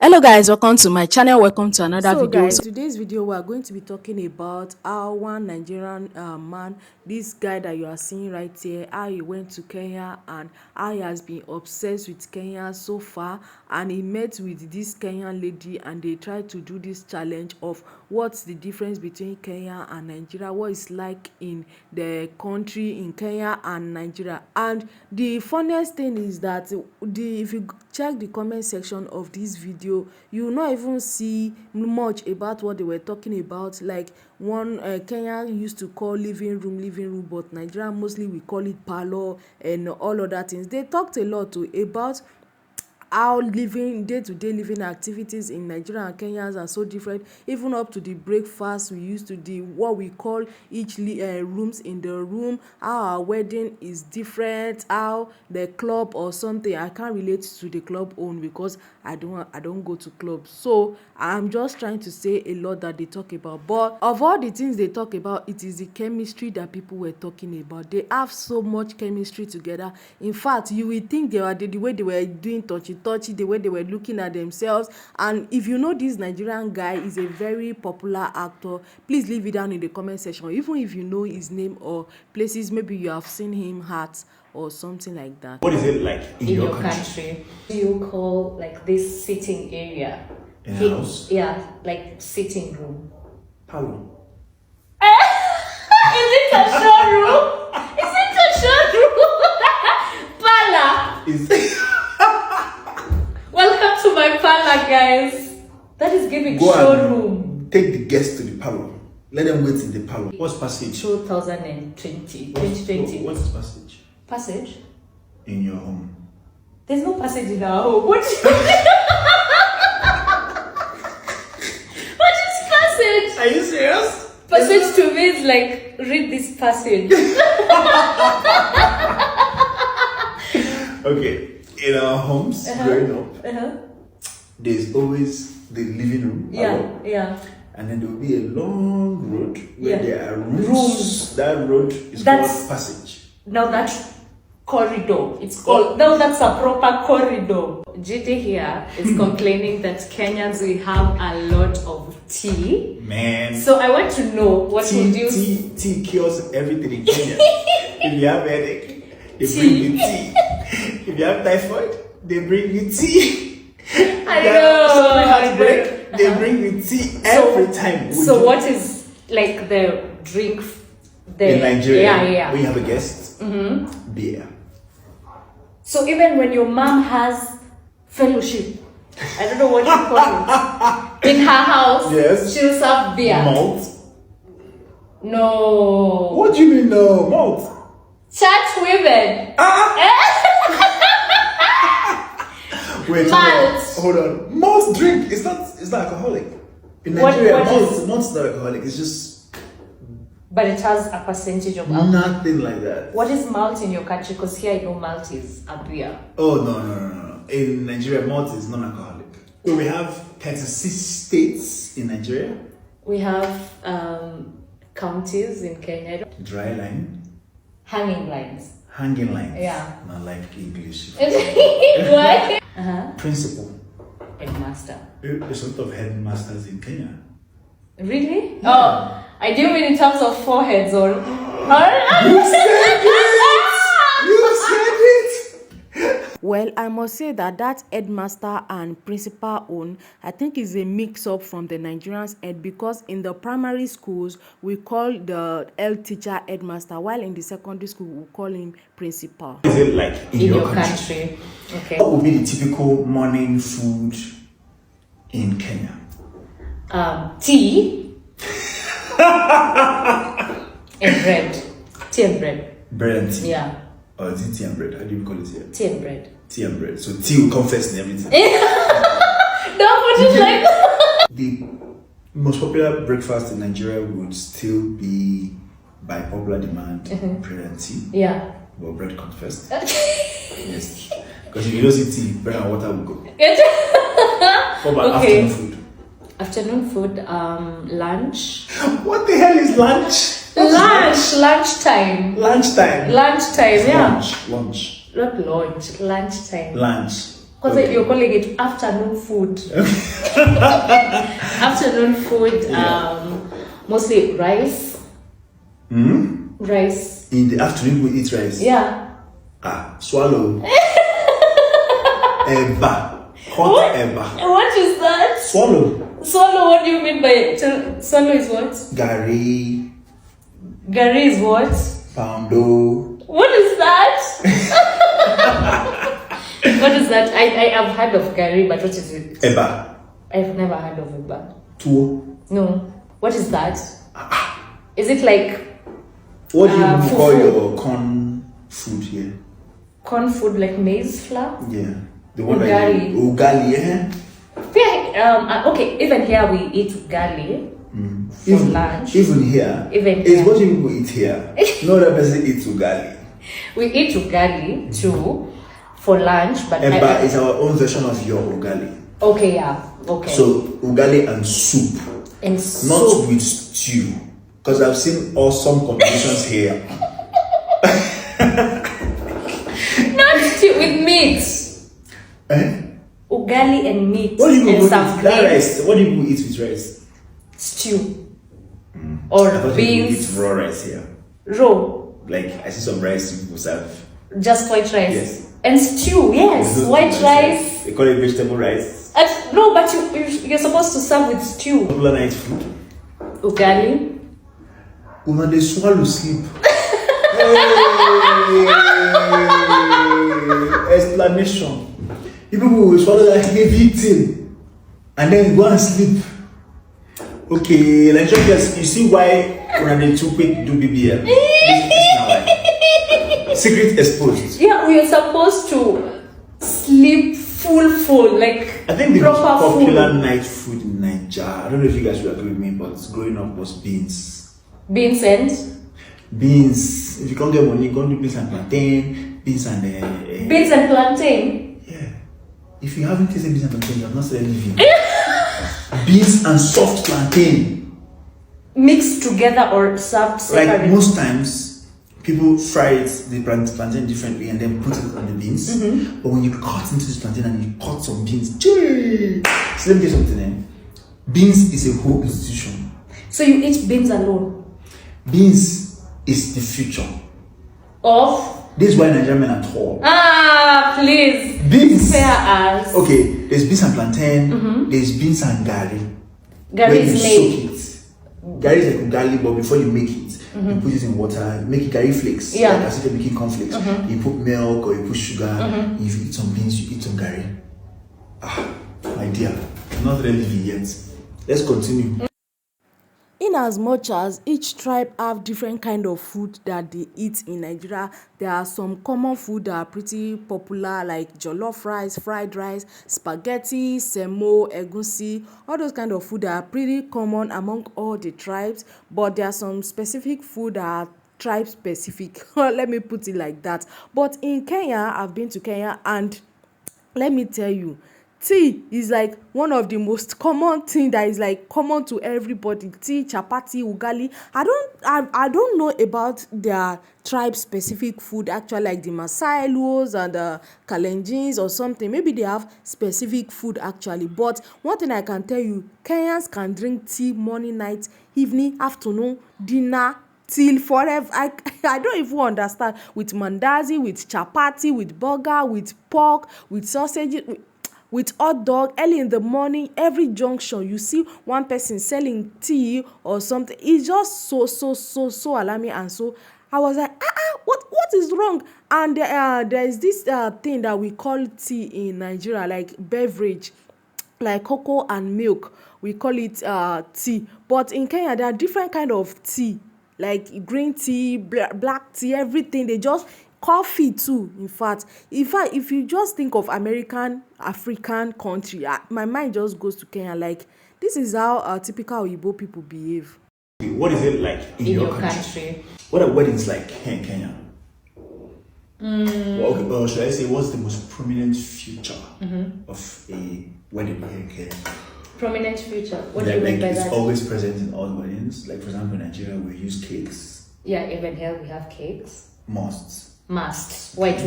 Hello guys, welcome to my channel. Welcome to another video. Guys, today's video we are going to be talking about how one Nigerian man, this guy that you are seeing right here, how he went to Kenya and how he has been obsessed with Kenya so far, and he met with this Kenyan lady and they tried to do this challenge of what's the difference between Kenya and Nigeria, what it's like in the country in Kenya and Nigeria. And the funniest thing is that if you check the comment section of this video, you will not even see much about what they were talking about. Like one Kenya used to call living room, but Nigeria mostly we call it parlor and all other things. They talked a lot too about how living day-to-day living activities in Nigeria and Kenya are so different, even up to the breakfast we used to do, what we call each rooms in the room, how our wedding is different, how the club or something. I can't relate to the club own because I don't go to clubs, so I'm just trying to say a lot that they talk about. But of all the things they talk about, it is the chemistry that people were talking about. They have so much chemistry together. In fact, you will think they were the way they were doing touchy, the way they were looking at themselves. And if you know this Nigerian guy is a very popular actor, please leave it down in the comment section. Even if you know his name or places maybe you have seen him at or something like that. What is it like in your country? Do you call like this sitting area? In a house? Yeah, like sitting room. Parlor. Is it a showroom? Is it a showroom? Parlor. Is Welcome to my parlor, guys. That is giving Go showroom. Take the guests to the parlor. Let them wait in the parlor. What's passage? 2020. What's passage? Passage? In your home. There's no passage in our home. What is passage? Are you serious? Passage to me is like, read this passage. Okay. In our homes, growing up, there's always the living room. Yeah. And then there will be a long road where there are rooms. That road is called passage. Now that's corridor. It's called. Now that's a proper corridor. Gigi here is complaining that Kenyans we have a lot of tea. Man. So I want to know what would you. Tea cures everything in Kenya. If you have headache, they bring you tea. If you have typhoid, they bring you tea. I know. They bring you tea every time. So what is like the drink in Nigeria? Yeah. When you have a guest, beer. So even when your mom has fellowship, I don't know what you call it, in her house, yes, she'll serve beer. Malt? No. What do you mean no? Malt? Church women. Wait, Malt. Hold on. Malt drink is not alcoholic. In Nigeria, malt's not alcoholic. It's just. But it has a percentage of alcohol. Nothing like that. What is malt in your country? Because here I know malt is a beer. Oh no. In Nigeria, malt is non-alcoholic. So we have 36 states in Nigeria. We have counties in Kenya. Dry line. Hanging lines. Hanging lines. Yeah. Not like English. What? Principal. Headmaster. There's a lot of headmasters in Kenya. Really? Yeah. Oh, I do mean in terms of foreheads or. You said it! Well, I must say that headmaster and principal own, I think is a mix-up from the Nigerians' head, because in the primary schools, we call the head teacher headmaster, while in the secondary school, we call him principal. What is it like in your country? Okay. What would be the typical morning food in Kenya? Tea and bread. Tea and bread. Bread and tea? Yeah. Or is it tea and bread? How do you call it here? Tea and bread. Tea and bread. So tea will come first in everything. Don't put it like that. The most popular breakfast in Nigeria would still be, by popular demand, bread and tea. Yeah. Well, bread comes first. Yes. Because if you don't see tea, bread and water will go. What about afternoon food? Afternoon food, lunch. What the hell is lunch? Lunchtime. Lunchtime. Lunchtime, yeah. Lunch. Not lunch, lunchtime. Lunch. Because Okay. you're calling it afternoon food. Afternoon food, mostly rice. Rice. In the afternoon, we eat rice. Yeah. Swallow. Eba. Hot eba. What is that? Swallow. Swallow, what do you mean by swallow is what? Gari. Gari is what? Poundo. What is that? What is that? I have heard of gari, but what is it? Eba. I've never heard of it, but Tuo. no. What is that? Is it like What do you call fufu? your corn food here? corn food like maize flour? Yeah. The one Ugali. Ugali, yeah. Yeah, okay, even here we eat ugali for lunch. Even here. Even It's here. what people eat here. No other person eats ugali. We eat ugali too for lunch, but Eba is our own version of your ugali. okay, yeah, okay. So ugali and soup, and not soup. with stew, because I've seen awesome combinations here. Not stew with meat. Eh? Ugali and meat What do you and put some with that grains. rice? What do you eat with rice? Stew or I thought you beans. eat raw rice here. Raw, Like I see some rice people serve. just white rice. Yes. And stew, yes, Those white rice. rice. They call it vegetable rice. No, but you're supposed to serve with stew. Popular night food. Ugali. Una they swallow sleep. Explanation. People will swallow that heavy thing and then go and sleep. Okay, like just you see why when they too quick do BBL. This now like secret exposed. Yeah, we are supposed to sleep full, like I think the most proper popular food. night food in Nigeria, I don't know if you guys will agree with me, but growing up was beans. Beans and Beans. If you can't get money, go and do beans and plantain, beans and beans and plantain. yeah. If you haven't tasted beans and plantain, you have not started living. Beans and soft plantain. Mixed together or served separately. Like most times, people fry it, the plantain differently and then put it on the beans. But when you cut into this plantain and you cut some beans, gee! So let me tell you something. Beans is a whole institution. So you eat beans alone. Beans is the future. Of This is why Nigerian men are tall. please Beans. spare us. Okay, there's beans and plantain. There's beans and gari. Gari When is you made. soak it. Gari is like ugali, but before you make it, you put it in water, make it gari flakes. Yeah. Like as if you're making cornflakes. You put milk or you put sugar. If you eat some beans, you eat some gari. My dear, I'm not ready yet. Let's continue. In as much as each tribe have different kind of food that they eat in Nigeria, there are some common food that are pretty popular like jollof rice, fried rice, spaghetti, semo, egusi, all those kind of food that are pretty common among all the tribes. But there are some specific food that are tribe specific. Let me put it like that. But in Kenya, I've been to Kenya and let me tell you, tea is like one of the most common thing that is like common to everybody. Tea, chapati, ugali. I don't know about their tribe specific food actually, like the Masai Luos and the Kalenjins or something. Maybe they have specific food actually. But one thing I can tell you, Kenyans can drink tea morning, night, evening, afternoon, dinner, till forever. I don't even understand. With mandazi, with chapati, with burger, with pork, with sausages, with hot dog. Early in the morning, every junction you see one person selling tea or something. It's just so alarming. And so I was like, what is wrong? And there is this thing that we call tea in Nigeria, like beverage, like cocoa and milk. We call it tea. But in Kenya, there are different kind of tea, like green tea, black tea, everything. They just coffee too. In fact, if you just think of African country, my mind just goes to Kenya. Like, this is how typical Igbo people behave. What is it like in your country? What are weddings like here in Kenya? Or should I say, what's the most prominent feature of a wedding here in Kenya? Prominent future. What do you mean Like by it's that? always present in all weddings. Like for example, in Nigeria, we use cakes. Yeah, even here we have cakes. Must. Wait.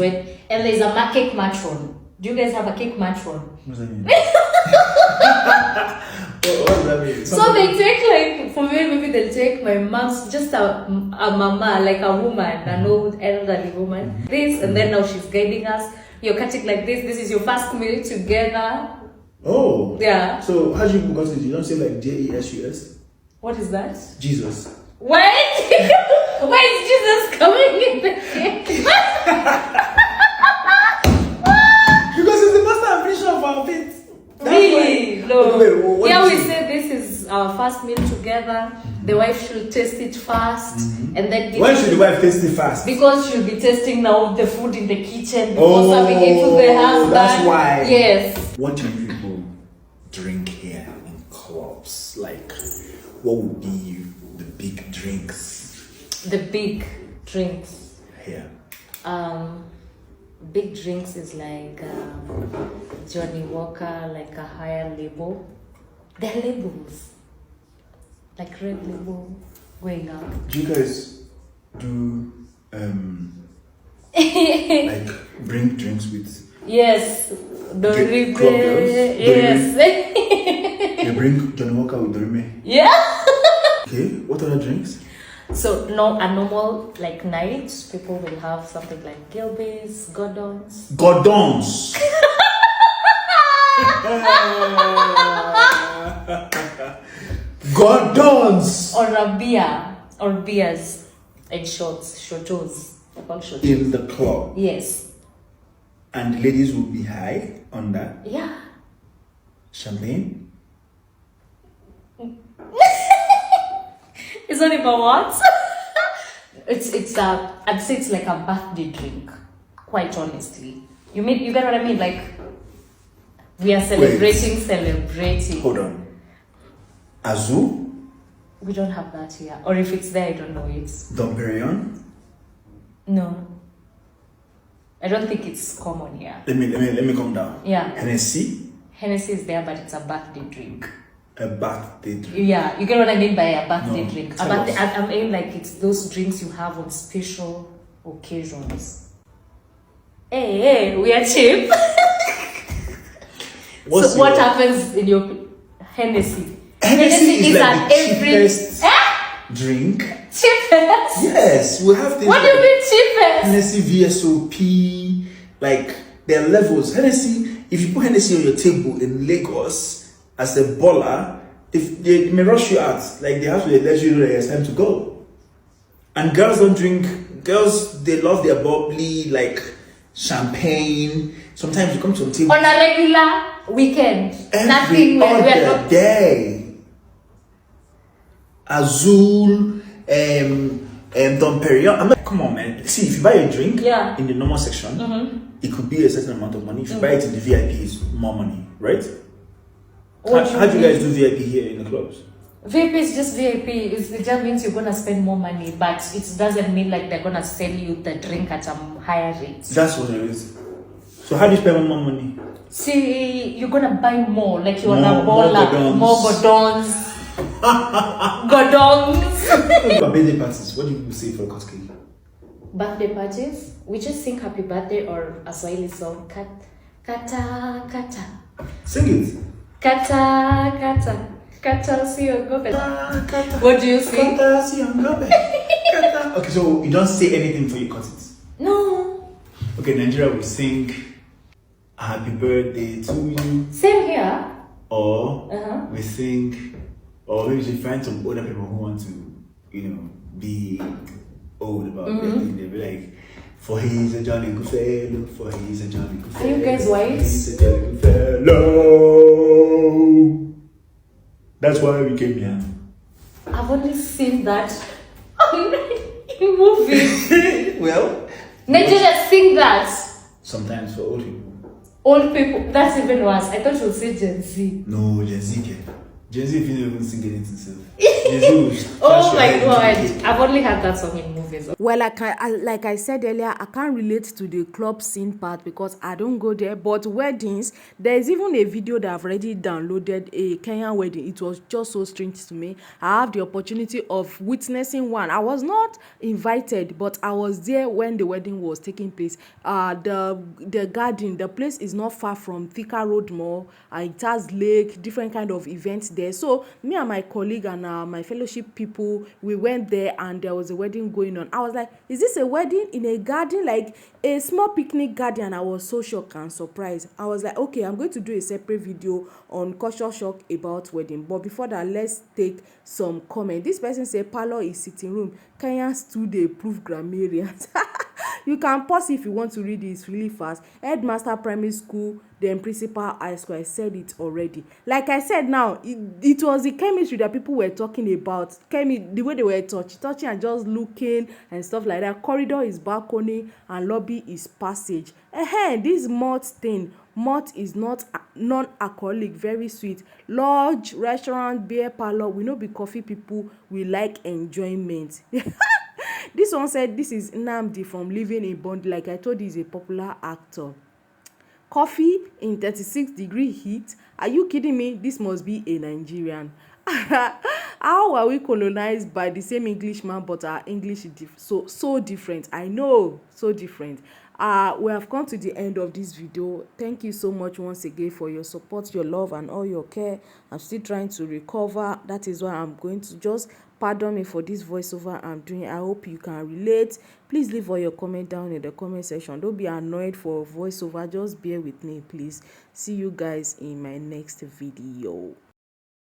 And there's a cake matron. Do you guys have a cake matron? What does that mean? What does that mean? So they take like, for me, maybe they'll take my mom's, just a mama, like a woman, an old elderly woman. This, and then now she's guiding us. You're cutting like this. This is your first meal together. Oh. Yeah. So how do you pronounce it? You don't say like Jesus? What is that? Jesus. Wait! Why is Jesus coming in the cake? Because it's the master and finisher of our faith. Really? No. Okay, wait, what Here do we you say this is our first meal together. The wife should taste it first, and then give Why it should the wife taste it fast? because she'll be tasting now the food in the kitchen before serving it to the husband. That's why. Yes. What do you people drink here in clubs? Like, what would be the big drinks The big drinks. here? Big drinks is like Johnny Walker, like a higher label. They're labels. Like red label going up. Do you guys do like bring drinks with? Yes. Club Dorime. girls? Yes. You bring Johnny Walker with Dorime? Yeah. Okay, what other drinks? So no, a normal like night, people will have something like Gilbey's, Gordon's. Gordons. Gordons Or a beer. Or beers and shots. Shotos. They're called shotos. in the club, Yes. and ladies will be high on that Yeah. champagne. It's not even what? it's I'd say it's like a birthday drink. Quite honestly. You get what I mean? Like we are celebrating. Hold on. Azul, We don't have that here. Or if it's there, I don't know it. Dom Perignon. No. I don't think it's common here. Let me come down. Yeah. Hennessy, Hennessy is there, but it's a birthday drink. a birthday drink. Yeah, you get what I mean by a birthday No, drink. tell us. I mean like it's those drinks you have on special occasions. Hey, we are cheap. What's So what your- happens in your Hennessy? Hennessy is like the cheapest Eh? drink. Cheapest? Yes, we have things. What do you mean cheapest? Hennessy VSOP, like there are levels. Hennessy, if you put Hennessy on your table in Lagos as a baller, if they may rush you out, like they have to let you know that it's time to go. And girls don't drink. Girls, they love their bubbly, like champagne. Sometimes you come to a table On a regular weekend, every nothing. We are other not. day. Azul, Dom Perignon. I'm like, come on, man. See, if you buy a drink Yeah. in the normal section, it could be a certain amount of money. If you buy it in the VIP, it's more money, right? How do you guys do VIP here in the clubs? VIP is just VIP. It just means you're gonna spend more money, but it doesn't mean like they're gonna sell you the drink at a higher rate. That's what it is. So how do you spend more money? See, you're gonna buy more, like you're on a More baller, more godons. Godons. For birthday parties, what do you say for a cost cake? Birthday parties, we just sing happy birthday or a Swahili song. Kata, kata. Sing it. Kata, kata. Kata, usiogope. What do you sing? Okay, so you don't say anything before you cut it. No. Okay, Nigeria will sing happy birthday to you. Same here. Or Uh-huh. we sing, or maybe you find some older people who want to, be old about birthday. They'll be like, for he's a jolly good fellow, for he's a jolly good fellow. Are you guys white? He's a jolly good fellow. That's why we came here. I've only seen that in movies. Well, Nigeria sing that. sometimes for old people. Old people, that's even worse. I thought you would say Gen Z. No, Gen Z can. Gen Z, if you don't even sing anything, self. Jesus. Oh my god, I've only heard that song in movies. Well, like I said earlier, I can't relate to the club scene part because I don't go there. But weddings, there's even a video that I've already downloaded, a Kenyan wedding. It was just so strange to me. I have the opportunity of witnessing one. I was not invited, but I was there when the wedding was taking place. The garden, the place is not far from Thika Road Mall. It has lake, different kind of events there. So me and my colleague and my fellowship people, we went there and there was a wedding going on. I was like, is this a wedding in a garden, like a small picnic garden? And I was so shocked and surprised. I was like, okay, I'm going to do a separate video on culture shock about wedding. But before that, let's take some comment. This person said parlor is sitting room. Kenyans too dey prove grammarians. You can pause if you want to read it. It's really fast. Headmaster primary school, then principal high school. I said it already. Like I said now, it was the chemistry that people were talking about. The way they were touching and just looking and stuff like that. Corridor is balcony and lobby is passage. This malt thing. Malt is not non-alcoholic, very sweet. Lodge, restaurant, beer parlor. We no be coffee people. We like enjoyment. This one said this is Nnamdi from Living in Bond. Like I told you, he's a popular actor. Coffee in 36-degree heat. Are you kidding me? This must be a Nigerian. How are we colonized by the same Englishman, but our English is so different? I know, so different. We have come to the end of this video. Thank you so much once again for your support, your love, and all your care. I'm still trying to recover. That is why I'm going to just pardon me for this voiceover I'm doing. I hope you can relate. Please leave all your comment down in the comment section. Don't be annoyed for voiceover. Just bear with me, please. See you guys in my next video.